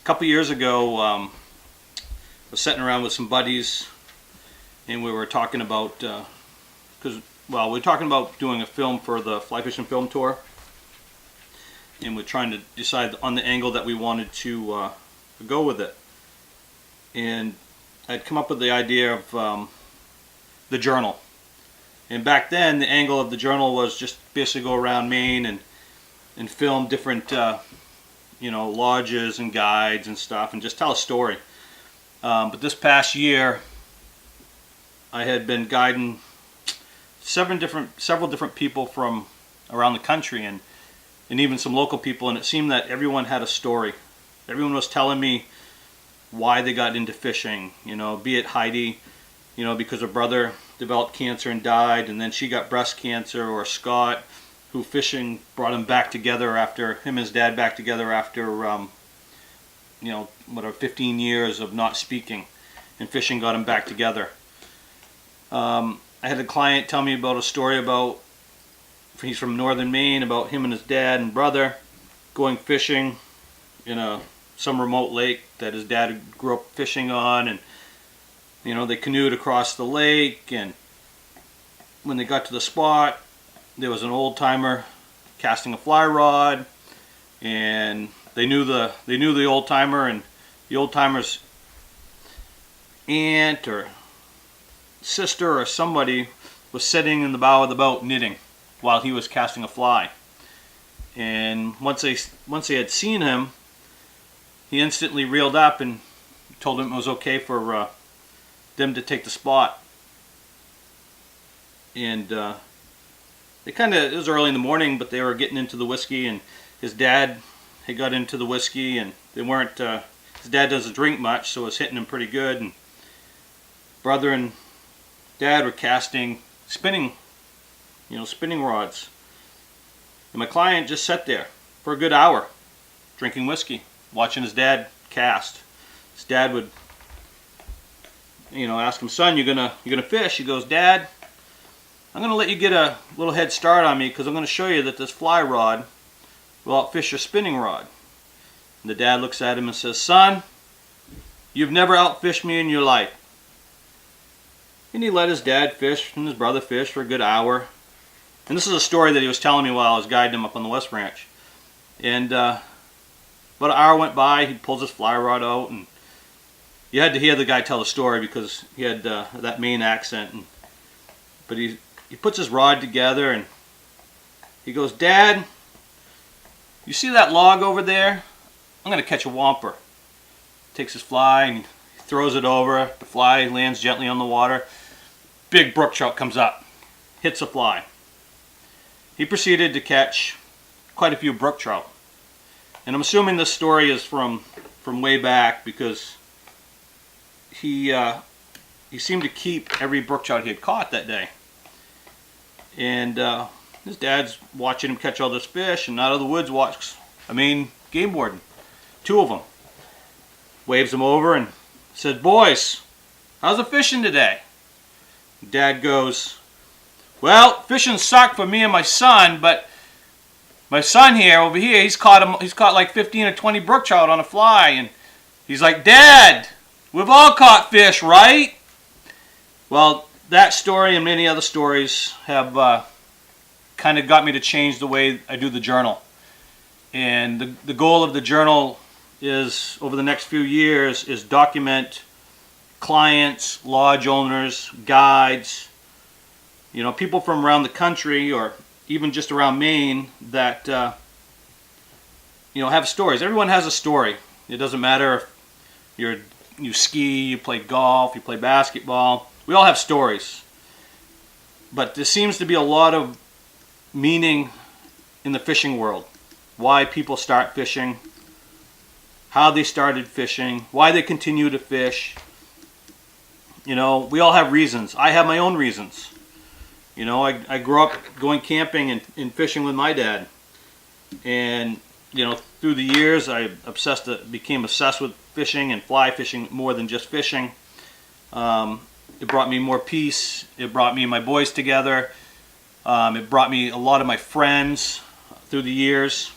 A couple years ago, I was sitting around with some buddies, and we were talking about, we were talking about doing a film for the fly fishing film tour, and we're trying to decide on the angle that we wanted to go with it. And I'd come up with the idea of the journal. And back then, the angle of the journal was just basically go around Maine and film different, lodges and guides and stuff, and just tell a story. But this past year, I had been guiding several different people from around the country, and even some local people, and it seemed that everyone had a story. Everyone was telling me why they got into fishing. Be it Heidi, because her brother developed cancer and died, and then she got breast cancer, or Scott, who fishing brought him back together after, him and his dad back together after, 15 years of not speaking, and fishing got him back together. I had a client tell me about a story about, he's from northern Maine, about him and his dad and brother going fishing in some remote lake that his dad grew up fishing on, and they canoed across the lake, and when they got to the spot, there was an old timer casting a fly rod, and they knew the old timer, and the old timer's aunt or sister or somebody was sitting in the bow of the boat knitting while he was casting a fly. And once they had seen him, he instantly reeled up and told him it was okay for them to take the spot. And it was early in the morning, but they were getting into the whiskey, and his dad had got into the whiskey, and they weren't, his dad doesn't drink much, so it was hitting him pretty good, and brother and dad were casting spinning rods. And my client just sat there for a good hour, drinking whiskey, watching his dad cast. His dad would, ask him, "Son, you gonna fish?" He goes, "Dad, I'm gonna let you get a little head start on me, because I'm gonna show you that this fly rod will outfish your spinning rod." And the dad looks at him and says, "Son, you've never outfished me in your life." And he let his dad fish and his brother fish for a good hour. And this is a story that he was telling me while I was guiding him up on the West Ranch. And about an hour went by, he pulls his fly rod out, and you had to hear the guy tell the story because he had that Maine accent. But he puts his rod together, and he goes, "Dad, you see that log over there? I'm going to catch a whomper." Takes his fly and he throws it over. The fly lands gently on the water. Big brook trout comes up, hits the fly. He proceeded to catch quite a few brook trout. And I'm assuming this story is from way back, because he seemed to keep every brook trout he had caught that day. And his dad's watching him catch all this fish, and out of the woods walks a Maine game warden, 2 of them. Waves them over and said, "Boys, how's the fishing today?" Dad goes, "Well, fishing sucked for me and my son, but my son over here, he's caught like 15 or 20 brook trout on a fly." And he's like, "Dad, we've all caught fish, right?" Well, that story and many other stories have kind of got me to change the way I do the journal. And the goal of the journal is, over the next few years, is document clients, lodge owners, guides, people from around the country, or even just around Maine, that have stories. Everyone has a story. It doesn't matter if you ski, you play golf, you play basketball. We all have stories. But there seems to be a lot of meaning in the fishing world. Why people start fishing, how they started fishing, why they continue to fish. We all have reasons. I have my own reasons. I grew up going camping and fishing with my dad. And, through the years, I became obsessed with fishing and fly fishing more than just fishing. It brought me more peace. It brought me and my boys together. It brought me a lot of my friends through the years.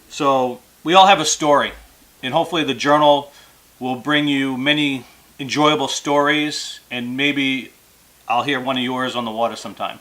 So we all have a story. and hopefully the journal will bring you many enjoyable stories, and maybe I'll hear one of yours on the water sometime.